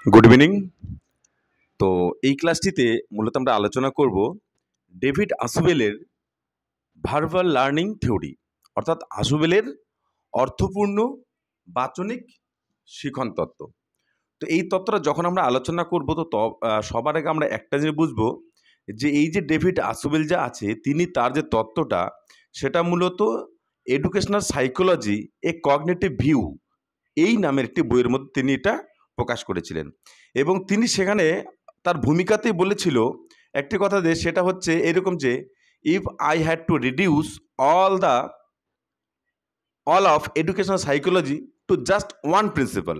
Good evening. তো এই ক্লাসটিতে মূলত আমরা আলোচনা করব ডেভিড আসুবেলের ভার্বাল লার্নিং থিওরি, অর্থাৎ আসুবেলের অর্থপূর্ণ বাচনিক শিখন তত্ত্ব। তো এই তত্ত্বটা যখন আমরা আলোচনা করব তো সবার আগে আমরা একটা জিনিস বুঝবো যে এই যে ডেভিড আসুবেল যা আছে তিনি তার যে তত্ত্বটা সেটা মূলত এডুকেশনাল সাইকোলজি এ কগনিটিভ ভিউ এই নামের একটি বইয়ের মধ্যে তিনি এটা প্রকাশ করেছিলেন। এবং তিনি সেখানে তার ভূমিকাতেই বলেছিল একটি কথা, যে সেটা হচ্ছে এরকম যে if I had to reduce all the all of educational psychology to just one principal,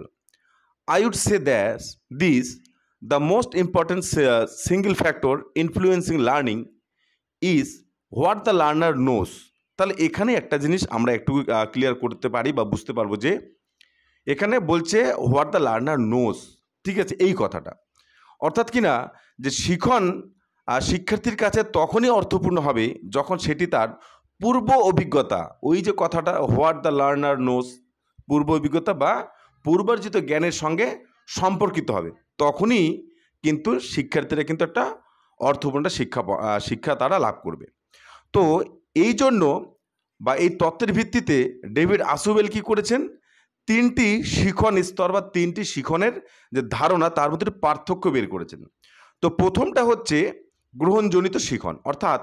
I would say that this the most important single factor influencing learning is what the learner knows. তাহলে এখানে একটা জিনিস আমরা একটু clear করতে পারি বা বুঝতে পারবো যে এখানে বলছে হোয়াট দ্য লার্নার নোজ, ঠিক আছে, এই কথাটা অর্থাৎ কিনা যে শিখন শিক্ষার্থীর কাছে তখনই অর্থপূর্ণ হবে যখন সেটি তার পূর্ব অভিজ্ঞতা, ওই যে কথাটা হোয়াট দ্য লার্নার নোজ, পূর্ব অভিজ্ঞতা বা পূর্বার্জিত জ্ঞানের সঙ্গে সম্পর্কিত হবে, তখনই কিন্তু শিক্ষার্থীরা কিন্তু একটা অর্থপূর্ণ শিক্ষা তারা লাভ করবে। তো এই জন্য বা এই তত্ত্বের ভিত্তিতে ডেভিড আসুবেল কি করেছেন, তিনটি শিখন স্তর বা তিনটি শিখনের যে ধারণা তার মধ্যে পার্থক্য বের করেছেন। তো প্রথমটা হচ্ছে গ্রহণজনিত শিখন, অর্থাৎ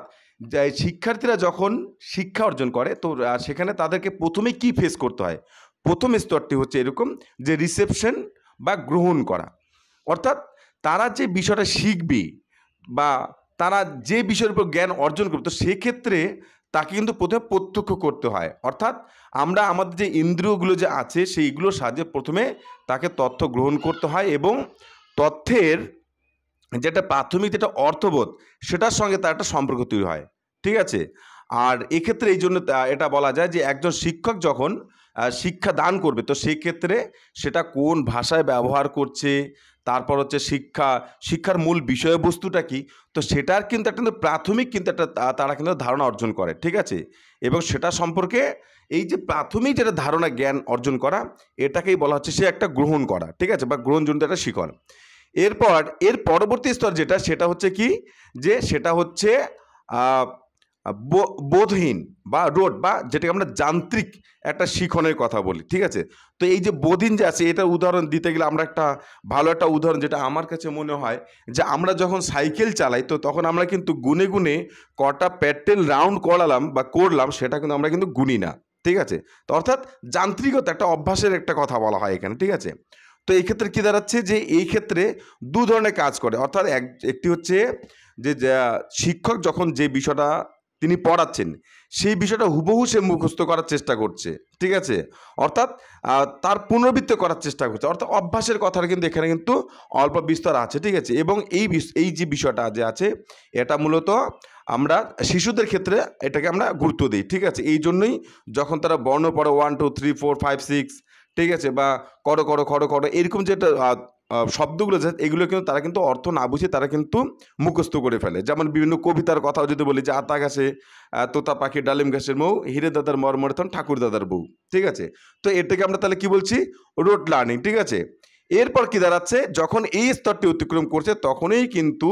শিক্ষার্থীরা যখন শিক্ষা অর্জন করে তো সেখানে তাদেরকে প্রথমে কি ফেস করতে হয়। প্রথম স্তরটি হচ্ছে এরকম যে রিসেপশন বা গ্রহণ করা, অর্থাৎ তারা যে বিষয়টা শিখবে বা তারা যে বিষয়ের উপর জ্ঞান অর্জন করবে তো সেক্ষেত্রে তাকে কিন্তু প্রথমে প্রত্যক্ষ করতে হয়, অর্থাৎ আমরা আমাদের যে ইন্দ্রিয়গুলো যে আছে সেইগুলোর সাহায্যে প্রথমে তাকে তথ্য গ্রহণ করতে হয় এবং তথ্যের যেটা প্রাথমিক যেটা অর্থবোধ সেটার সঙ্গে তার একটা সম্পর্ক তৈরি হয়, ঠিক আছে। আর এক্ষেত্রে এই জন্য এটা বলা যায় যে একজন শিক্ষক যখন শিক্ষা দান করবে তো সেই ক্ষেত্রে সেটা কোন ভাষায় ব্যবহার করছে, তারপর হচ্ছে শিক্ষার মূল বিষয়বস্তুটা কি, তো সেটার কিন্তু একটা প্রাথমিক কিন্তু একটা তারা কিন্তু ধারণা অর্জন করে, ঠিক আছে। এবং সেটা সম্পর্কে এই যে প্রাথমিক যেটা ধারণা জ্ঞান অর্জন করা এটাকেই বলা হচ্ছে সে একটা গ্রহণ করা, ঠিক আছে, বা গ্রহণজনিত একটা শিখন। এরপর এর পরবর্তী স্তর যেটা সেটা হচ্ছে কি, যে সেটা হচ্ছে বোধহীন বা রোড বা যেটাকে আমরা যান্ত্রিক একটা শিখনের কথা বলি, ঠিক আছে। তো এই যে বোধহীন যে আছে এটা উদাহরণ দিতে গেলে আমরা একটা ভালো একটা উদাহরণ যেটা আমার কাছে মনে হয় যে আমরা যখন সাইকেল চালাই তো তখন আমরা কিন্তু গুনে গুনে কটা পেট্রোল রাউন্ড করলাম সেটা কিন্তু আমরা কিন্তু গুনি না, ঠিক আছে। তো অর্থাৎ যান্ত্রিকতা একটা অভ্যাসের একটা কথা বলা হয় এখানে, ঠিক আছে। তো এই ক্ষেত্রে কী দাঁড়াচ্ছে যে এই ক্ষেত্রে দু ধরনের কাজ করে, অর্থাৎ একটি হচ্ছে যে শিক্ষক যখন যে বিষয়টা তিনি পড়াচ্ছেন সেই বিষয়টা হুবহু সে মুখস্থ করার চেষ্টা করছে, ঠিক আছে, অর্থাৎ তার পুনরাবৃত্তি করার চেষ্টা করছে, অর্থাৎ অভ্যাসের কথাটা কিন্তু এখানে কিন্তু অল্প বিস্তর আছে, ঠিক আছে। এবং এই যে বিষয়টা যে আছে এটা মূলত আমরা শিশুদের ক্ষেত্রে এটাকে আমরা গুরুত্ব দিই, ঠিক আছে। এই জন্যই যখন তারা বর্ণ পড়ে 1 2 3 4 5 6, ঠিক আছে, বা করো করো খড়ো খড়ো এরকম যেটা শব্দগুলো যে এগুলো কিন্তু তারা কিন্তু অর্থ না বুঝে তারা কিন্তু মুখস্থ করে ফেলে। যেমন বিভিন্ন কবিতার কথাও যদি বলি যে আতা গাছে তোতা পাখি ডালিম গাছের মৌ, হিরে দাদার মর্মরতন ঠাকুর দাদার বউ, ঠিক আছে। তো এটাকে আমরা তাহলে কি বলছি, রোড লার্নিং, ঠিক আছে। এরপর কি দাঁড়াচ্ছে, যখন এই স্তরটি অতিক্রম করছে তখনই কিন্তু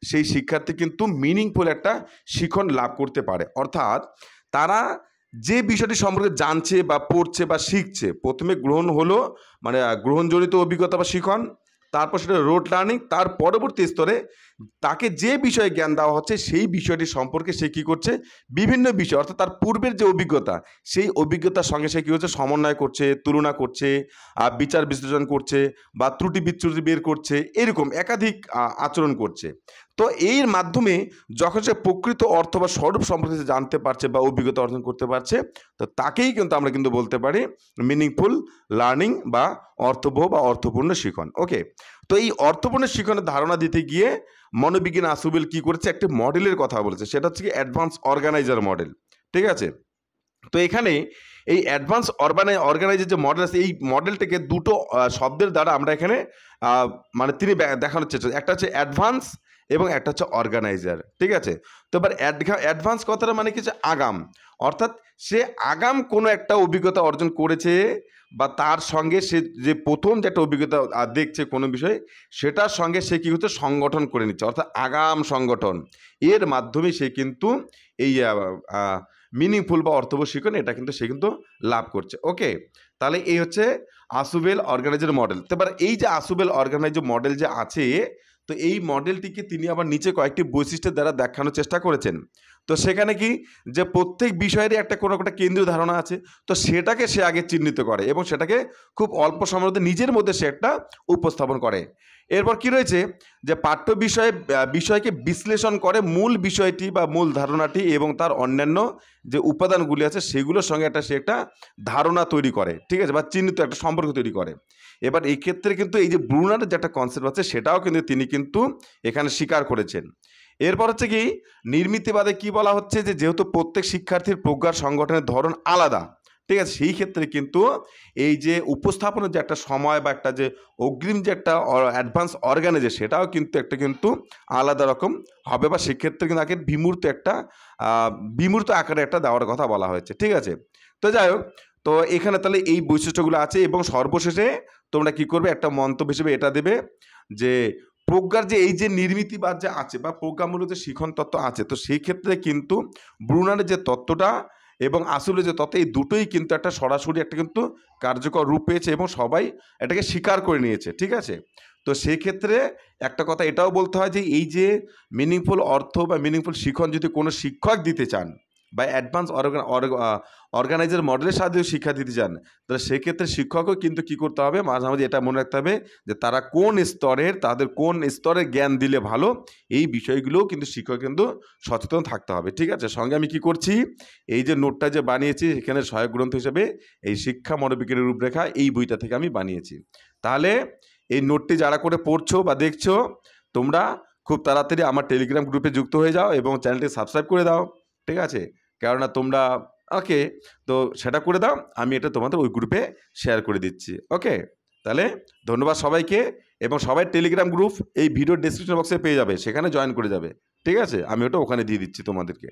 সেই শিক্ষার্থী কিন্তু মিনিংফুল একটা শিখন লাভ করতে পারে, অর্থাৎ তারা যে বিষয়টি সম্পর্কে জানছে বা পড়ছে বা শিখছে প্রথমে গ্রহণ হলো মানে গ্রহণজনিত অভিজ্ঞতা বা শিখন, তারপর সেটা রোড লার্নিং, তার পরবর্তী স্তরে তাকে যে বিষয়ে জ্ঞান দেওয়া হচ্ছে সেই বিষয়টি সম্পর্কে সে কী করছে বিভিন্ন বিষয়, অর্থাৎ তার পূর্বের যে অভিজ্ঞতা সেই অভিজ্ঞতার সঙ্গে সে কী হচ্ছে সমন্বয় করছে, তুলনা করছে, বিচার বিশ্লেষণ করছে বা ত্রুটি বিচ্যুতি বের করছে, এরকম একাধিক আচরণ করছে। তো এর মাধ্যমে যখন সে প্রকৃত অর্থ বা স্বরূপ সম্পর্কে সে জানতে পারছে বা অভিজ্ঞতা অর্জন করতে পারছে তো তাকেই কিন্তু আমরা কিন্তু বলতে পারি মিনিংফুল লার্নিং বা অর্থবহ বা অর্থপূর্ণ শিখন। ওকে, তো এই অর্থপূর্ণ শিখনের ধারণা দিতে গিয়ে মনোবিজ্ঞান আসুবেল কি করেছে, একটি মডেলের কথা বলেছে, সেটা হচ্ছে কি অ্যাডভান্স অর্গানাইজার মডেল, ঠিক আছে। তো এখানে এই অ্যাডভান্স অর্গানাইজার যে মডেল আছে এই মডেলটাকে দুটো শব্দের দ্বারা আমরা এখানে মানে তিনি দেখানোর চেষ্টা, একটা হচ্ছে অ্যাডভান্স এবং একটা হচ্ছে অর্গানাইজার, ঠিক আছে। তো এবার অ্যাডভান্স কথাটা মানে কি, আগাম, অর্থাৎ সে আগাম কোনো একটা অভিজ্ঞতা অর্জন করেছে বা তার সঙ্গে সে যে প্রথম যে একটা অভিজ্ঞতা দেখছে কোনো বিষয়ে, সেটার সঙ্গে সে কী হচ্ছে সংগঠন করে নিচ্ছে, অর্থাৎ আগাম সংগঠন। এর মাধ্যমে সে কিন্তু এই মিনিংফুল বা অর্থবহ শিখন এটা কিন্তু সে কিন্তু লাভ করছে। ওকে, তাহলে এই হচ্ছে আসুবেল অর্গানাইজার মডেল। তো এবার এই যে আসুবেল অর্গানাইজার মডেল যে আছে, তো এই মডেলটিকে তিনি আবার নিচে কয়েকটি বৈশিষ্ট্যের দ্বারা দেখানোর চেষ্টা করেছেন। তো সেখানে কি, যে প্রত্যেক বিষয়েরই একটা কোনো একটা কেন্দ্রীয় ধারণা আছে, তো সেটাকে সে আগে চিহ্নিত করে এবং সেটাকে খুব অল্প সময়ের মধ্যে নিজের মধ্যে সে একটা উপস্থাপন করে। এরপর কি রয়েছে, যে পাঠ্য বিষয়কে বিশ্লেষণ করে মূল বিষয়টি বা মূল ধারণাটি এবং তার অন্যান্য যে উপাদানগুলি আছে সেগুলোর সঙ্গে সে একটা ধারণা তৈরি করে, ঠিক আছে, বা চিহ্নিত একটা সম্পর্ক তৈরি করে। এবার এই ক্ষেত্রে কিন্তু এই যে ব্রুনারের যে একটা কনসেপ্ট আছে সেটাও কিন্তু তিনি কিন্তু এখানে স্বীকার করেছেন। এরপর হচ্ছে কি, নির্মিতিবাদে কি বলা হচ্ছে, যে যেহেতু প্রত্যেক শিক্ষার্থীর প্রজ্ঞার সংগঠনের ধরন আলাদা, ঠিক আছে, সেই ক্ষেত্রে কিন্তু এই যে উপস্থাপনের যে একটা সময় বা একটা যে অগ্রিম যে একটা অ্যাডভান্স অর্গানাইজে সেটাও কিন্তু আলাদা রকম হবে, বা সেক্ষেত্রে কিন্তু আগে বিমূর্ত আকারে একটা দেওয়ার কথা বলা হয়েছে, ঠিক আছে। তো যাই হোক, তো এখানে তাহলে এই বৈশিষ্ট্যগুলো আছে এবং সর্বশেষে তোমরা কি করবে, একটা মন্তব্য হিসেবে এটা দেবে যে প্রজ্ঞার যে এই যে নির্মিতিবাদ যে আছে বা প্রজ্ঞামূলক যে শিখন তত্ত্ব আছে, তো সেই ক্ষেত্রে কিন্তু ব্রুনারের যে তত্ত্বটা এবং আসলে যে তত্ত্ব, এই দুটোই কিন্তু একটা সরাসরি একটা কিন্তু কার্যকর রূপ পেয়েছে এবং সবাই এটাকে স্বীকার করে নিয়েছে, ঠিক আছে। তো সেই ক্ষেত্রে একটা কথা এটাও বলতে হয় যে এই যে মিনিংফুল অর্থ বা মিনিংফুল শিখন যদি কোনো শিক্ষক দিতে চান বা অ্যাডভান্স অর্গানাইজার মডেলের সাহায্যে শিক্ষা দিতে চান, তাহলে সেক্ষেত্রে শিক্ষকও কিন্তু কী করতে হবে, মাঝে মাঝে এটা মনে রাখতে হবে যে তারা তাদের কোন স্তরের জ্ঞান দিলে ভালো, এই বিষয়গুলোও কিন্তু শিক্ষক কিন্তু সচেতন থাকতে হবে, ঠিক আছে। সঙ্গে আমি কি করছি, এই যে নোটটা যে বানিয়েছি এখানে সহায়ক গ্রন্থ হিসেবে এই শিক্ষা মনোবিজ্ঞানের রূপরেখা এই বইটা থেকে আমি বানিয়েছি। তাহলে এই নোটটি যারা করে পড়ছো বা দেখছো, তোমরা খুব তাড়াতাড়ি আমার টেলিগ্রাম গ্রুপে যুক্ত হয়ে যাও এবং চ্যানেলটি সাবস্ক্রাইব করে দাও, ঠিক আছে। কেননা তোমরা ওকে, তো সেটা করে দাও, আমি এটা তোমাদের ওই গ্রুপে শেয়ার করে দিচ্ছি। ওকে, তাহলে ধন্যবাদ সবাইকে, এবং সবাই টেলিগ্রাম গ্রুপ এই ভিডিও ডেসক্রিপশন বক্সে পেয়ে যাবে, সেখানে জয়েন করে যাবে, ঠিক আছে। আমি ওটা ওখানে দিয়ে দিচ্ছি তোমাদেরকে।